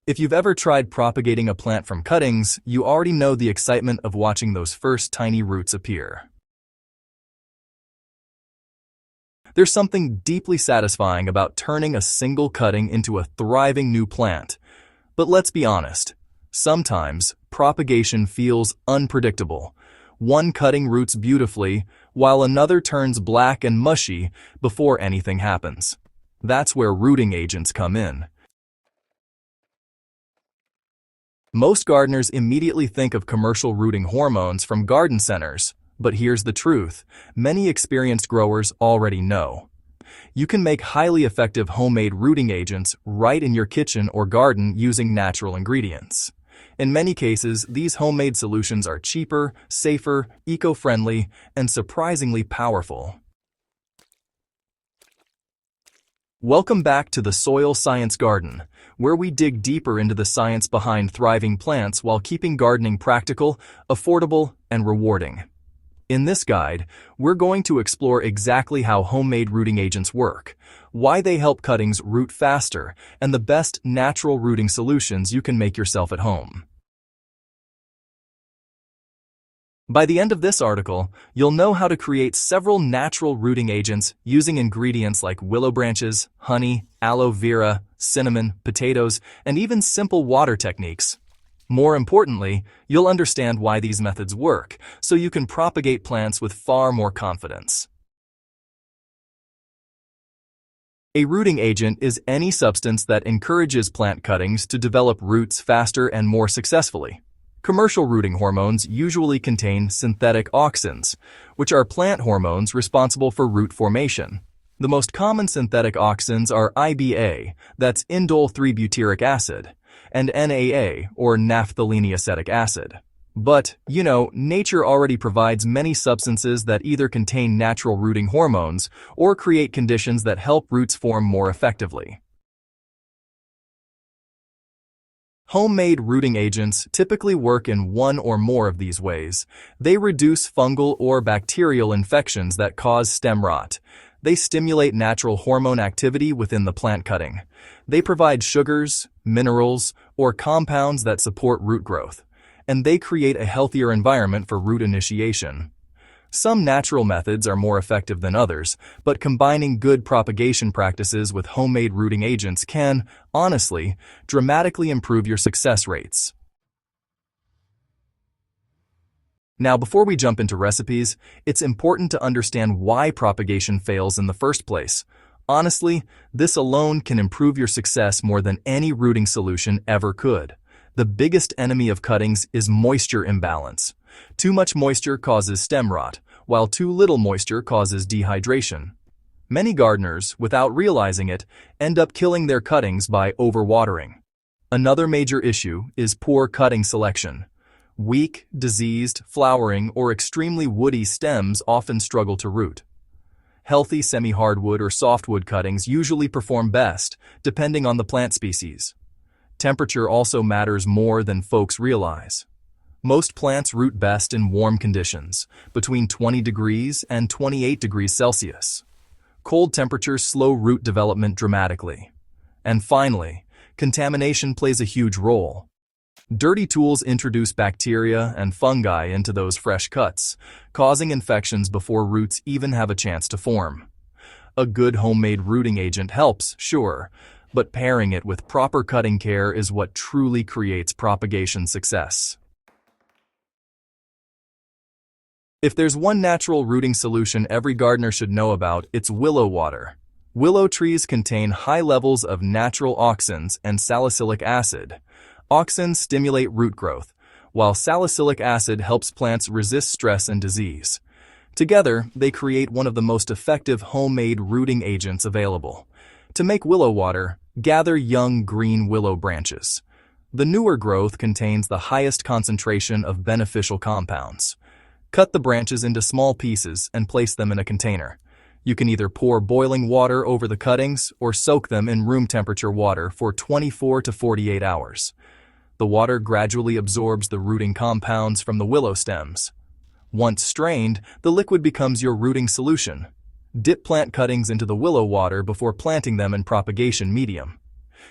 If you've ever tried propagating a plant from cuttings, you already know the excitement of watching those first tiny roots appear. There's something deeply satisfying about turning a single cutting into a thriving new plant. But let's be honest, sometimes propagation feels unpredictable. One cutting roots beautifully, while another turns black and mushy before anything happens. That's where rooting agents come in. Most gardeners immediately think of commercial rooting hormones from garden centers, but here's the truth. Many experienced growers already know. You can make highly effective homemade rooting agents right in your kitchen or garden using natural ingredients. In many cases, these homemade solutions are cheaper, safer, eco-friendly, and surprisingly powerful. Welcome back to the Soil Science Garden, where we dig deeper into the science behind thriving plants while keeping gardening practical, affordable, and rewarding. In this guide, we're going to explore exactly how homemade rooting agents work, why they help cuttings root faster, and the best natural rooting solutions you can make yourself at home. By the end of this article, you'll know how to create several natural rooting agents using ingredients like willow branches, honey, aloe vera, cinnamon, potatoes, and even simple water techniques. More importantly, you'll understand why these methods work, so you can propagate plants with far more confidence. A rooting agent is any substance that encourages plant cuttings to develop roots faster and more successfully. Commercial rooting hormones usually contain synthetic auxins, which are plant hormones responsible for root formation. The most common synthetic auxins are IBA, that's indole 3-butyric acid, and NAA, or naphthalene acetic acid. But, nature already provides many substances that either contain natural rooting hormones or create conditions that help roots form more effectively. Homemade rooting agents typically work in one or more of these ways. They reduce fungal or bacterial infections that cause stem rot. They stimulate natural hormone activity within the plant cutting. They provide sugars, minerals, or compounds that support root growth. And they create a healthier environment for root initiation. Some natural methods are more effective than others, but combining good propagation practices with homemade rooting agents can, honestly, dramatically improve your success rates. Now, before we jump into recipes, it's important to understand why propagation fails in the first place. Honestly, this alone can improve your success more than any rooting solution ever could. The biggest enemy of cuttings is moisture imbalance. Too much moisture causes stem rot, while too little moisture causes dehydration. Many gardeners, without realizing it, end up killing their cuttings by overwatering. Another major issue is poor cutting selection. Weak, diseased, flowering, or extremely woody stems often struggle to root. Healthy semi-hardwood or softwood cuttings usually perform best, depending on the plant species. Temperature also matters more than folks realize. Most plants root best in warm conditions, between 20 degrees and 28 degrees Celsius. Cold temperatures slow root development dramatically. And finally, contamination plays a huge role. Dirty tools introduce bacteria and fungi into those fresh cuts, causing infections before roots even have a chance to form. A good homemade rooting agent helps, sure, but pairing it with proper cutting care is what truly creates propagation success. If there's one natural rooting solution every gardener should know about, it's willow water. Willow trees contain high levels of natural auxins and salicylic acid. Auxins stimulate root growth, while salicylic acid helps plants resist stress and disease. Together, they create one of the most effective homemade rooting agents available. To make willow water, gather young green willow branches. The newer growth contains the highest concentration of beneficial compounds. Cut the branches into small pieces and place them in a container. You can either pour boiling water over the cuttings or soak them in room temperature water for 24 to 48 hours. The water gradually absorbs the rooting compounds from the willow stems. Once strained, the liquid becomes your rooting solution. Dip plant cuttings into the willow water before planting them in propagation medium.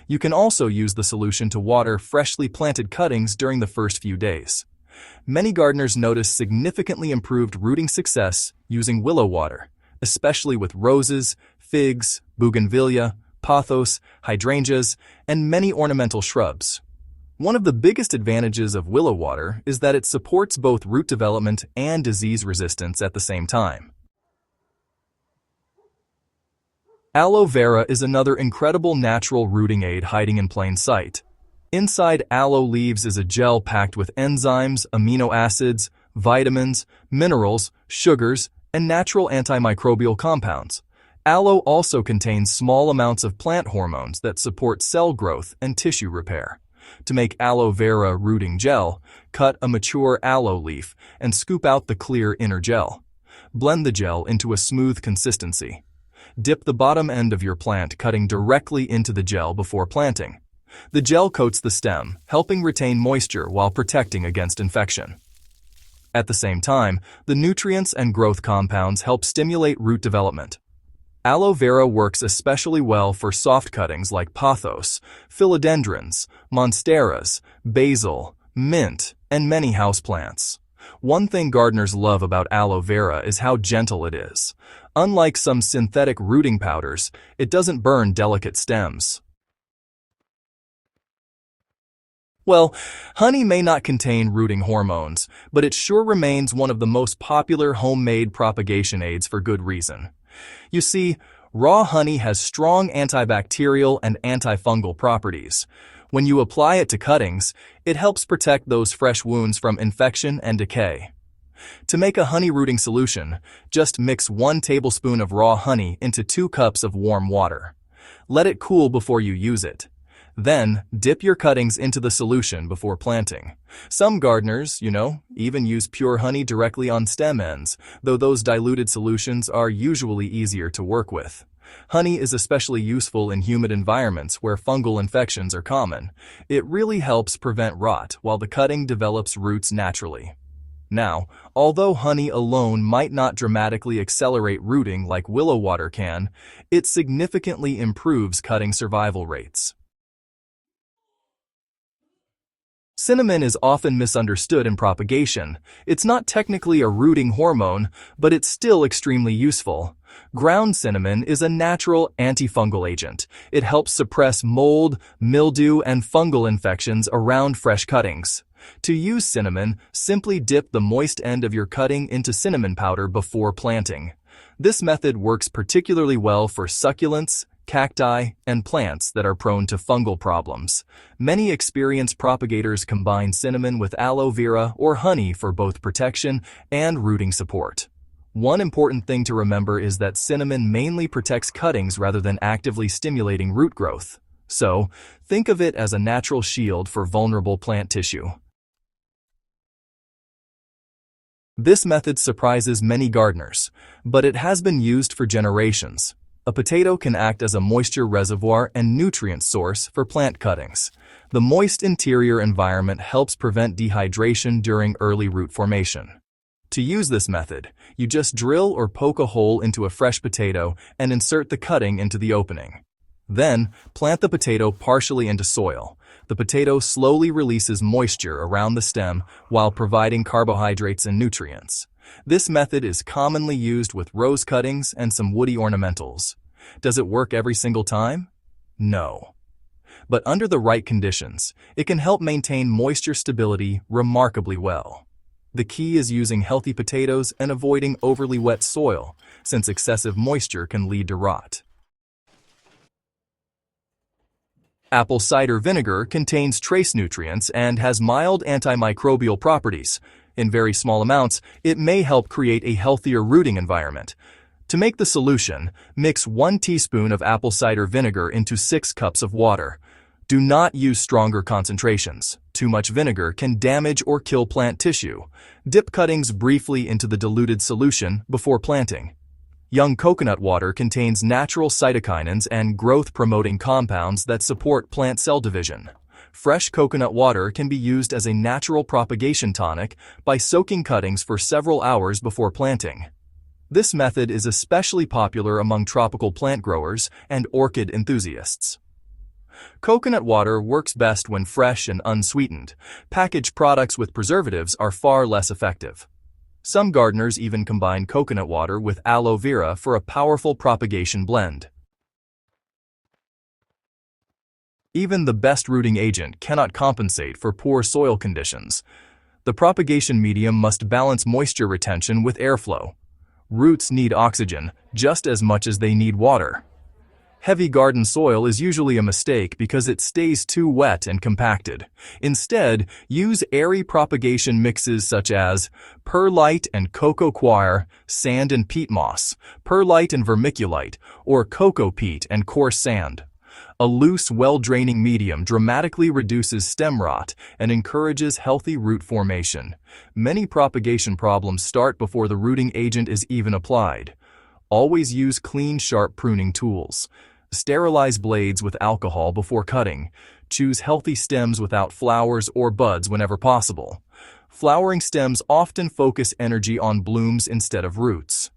You can also use the solution to water freshly planted cuttings during the first few days. Many gardeners notice significantly improved rooting success using willow water, especially with roses, figs, bougainvillea, pothos, hydrangeas, and many ornamental shrubs. One of the biggest advantages of willow water is that it supports both root development and disease resistance at the same time. Aloe vera is another incredible natural rooting aid hiding in plain sight. Inside aloe leaves is a gel packed with enzymes, amino acids, vitamins, minerals, sugars, and natural antimicrobial compounds. Aloe also contains small amounts of plant hormones that support cell growth and tissue repair. To make aloe vera rooting gel, cut a mature aloe leaf and scoop out the clear inner gel. Blend the gel into a smooth consistency. Dip the bottom end of your plant cutting directly into the gel before planting. The gel coats the stem, helping retain moisture while protecting against infection. At the same time, the nutrients and growth compounds help stimulate root development. Aloe vera works especially well for soft cuttings like pothos, philodendrons, monsteras, basil, mint, and many houseplants. One thing gardeners love about aloe vera is how gentle it is. Unlike some synthetic rooting powders, it doesn't burn delicate stems. Well, honey may not contain rooting hormones, but it sure remains one of the most popular homemade propagation aids for good reason. You see, raw honey has strong antibacterial and antifungal properties. When you apply it to cuttings, it helps protect those fresh wounds from infection and decay. To make a honey rooting solution, just mix 1 tablespoon of raw honey into 2 cups of warm water. Let it cool before you use it. Then, dip your cuttings into the solution before planting. Some gardeners, even use pure honey directly on stem ends, though those diluted solutions are usually easier to work with. Honey is especially useful in humid environments where fungal infections are common. It really helps prevent rot while the cutting develops roots naturally. Now, although honey alone might not dramatically accelerate rooting like willow water can, it significantly improves cutting survival rates. Cinnamon is often misunderstood in propagation. It's not technically a rooting hormone, but it's still extremely useful. Ground cinnamon is a natural antifungal agent. It helps suppress mold, mildew, and fungal infections around fresh cuttings. To use cinnamon, simply dip the moist end of your cutting into cinnamon powder before planting. This method works particularly well for succulents, cacti, and plants that are prone to fungal problems. Many experienced propagators combine cinnamon with aloe vera or honey for both protection and rooting support. One important thing to remember is that cinnamon mainly protects cuttings rather than actively stimulating root growth. So, think of it as a natural shield for vulnerable plant tissue. This method surprises many gardeners, but it has been used for generations. A potato can act as a moisture reservoir and nutrient source for plant cuttings. The moist interior environment helps prevent dehydration during early root formation. To use this method, you just drill or poke a hole into a fresh potato and insert the cutting into the opening. Then, plant the potato partially into soil. The potato slowly releases moisture around the stem while providing carbohydrates and nutrients. This method is commonly used with rose cuttings and some woody ornamentals. Does it work every single time? No. But under the right conditions, it can help maintain moisture stability remarkably well. The key is using healthy potatoes and avoiding overly wet soil, since excessive moisture can lead to rot. Apple cider vinegar contains trace nutrients and has mild antimicrobial properties. In very small amounts, it may help create a healthier rooting environment. To make the solution, mix 1 teaspoon of apple cider vinegar into 6 cups of water. Do not use stronger concentrations. Too much vinegar can damage or kill plant tissue. Dip cuttings briefly into the diluted solution before planting. Young coconut water contains natural cytokinins and growth-promoting compounds that support plant cell division. Fresh coconut water can be used as a natural propagation tonic by soaking cuttings for several hours before planting. This method is especially popular among tropical plant growers and orchid enthusiasts. Coconut water works best when fresh and unsweetened. Packaged products with preservatives are far less effective. Some gardeners even combine coconut water with aloe vera for a powerful propagation blend. Even the best rooting agent cannot compensate for poor soil conditions. The propagation medium must balance moisture retention with airflow. Roots need oxygen just as much as they need water. Heavy garden soil is usually a mistake because it stays too wet and compacted. Instead, use airy propagation mixes such as perlite and cocoa coir, sand and peat moss, perlite and vermiculite, or cocoa peat and coarse sand. A loose, well-draining medium dramatically reduces stem rot and encourages healthy root formation. Many propagation problems start before the rooting agent is even applied. Always use clean, sharp pruning tools. Sterilize blades with alcohol before cutting. Choose healthy stems without flowers or buds whenever possible. Flowering stems often focus energy on blooms instead of roots.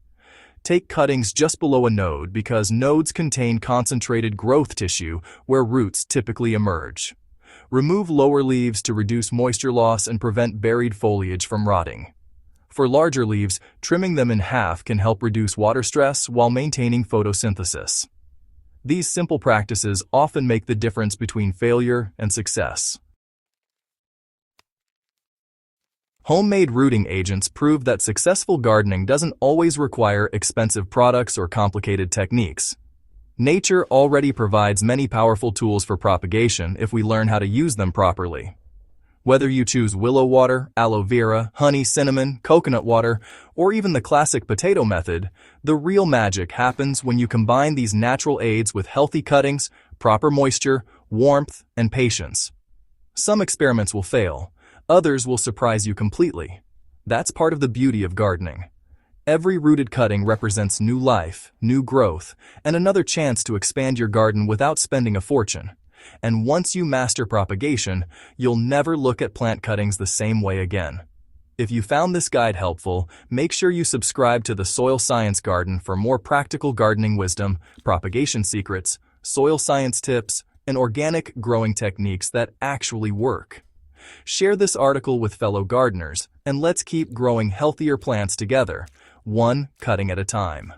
Take cuttings just below a node because nodes contain concentrated growth tissue where roots typically emerge. Remove lower leaves to reduce moisture loss and prevent buried foliage from rotting. For larger leaves, trimming them in half can help reduce water stress while maintaining photosynthesis. These simple practices often make the difference between failure and success. Homemade rooting agents prove that successful gardening doesn't always require expensive products or complicated techniques. Nature already provides many powerful tools for propagation if we learn how to use them properly. Whether you choose willow water, aloe vera, honey, cinnamon, coconut water, or even the classic potato method, the real magic happens when you combine these natural aids with healthy cuttings, proper moisture, warmth, and patience. Some experiments will fail. Others will surprise you completely. That's part of the beauty of gardening. Every rooted cutting represents new life, new growth, and another chance to expand your garden without spending a fortune. And once you master propagation, you'll never look at plant cuttings the same way again. If you found this guide helpful, make sure you subscribe to the Soil Science Garden for more practical gardening wisdom, propagation secrets, soil science tips, and organic growing techniques that actually work. Share this article with fellow gardeners, and let's keep growing healthier plants together, one cutting at a time.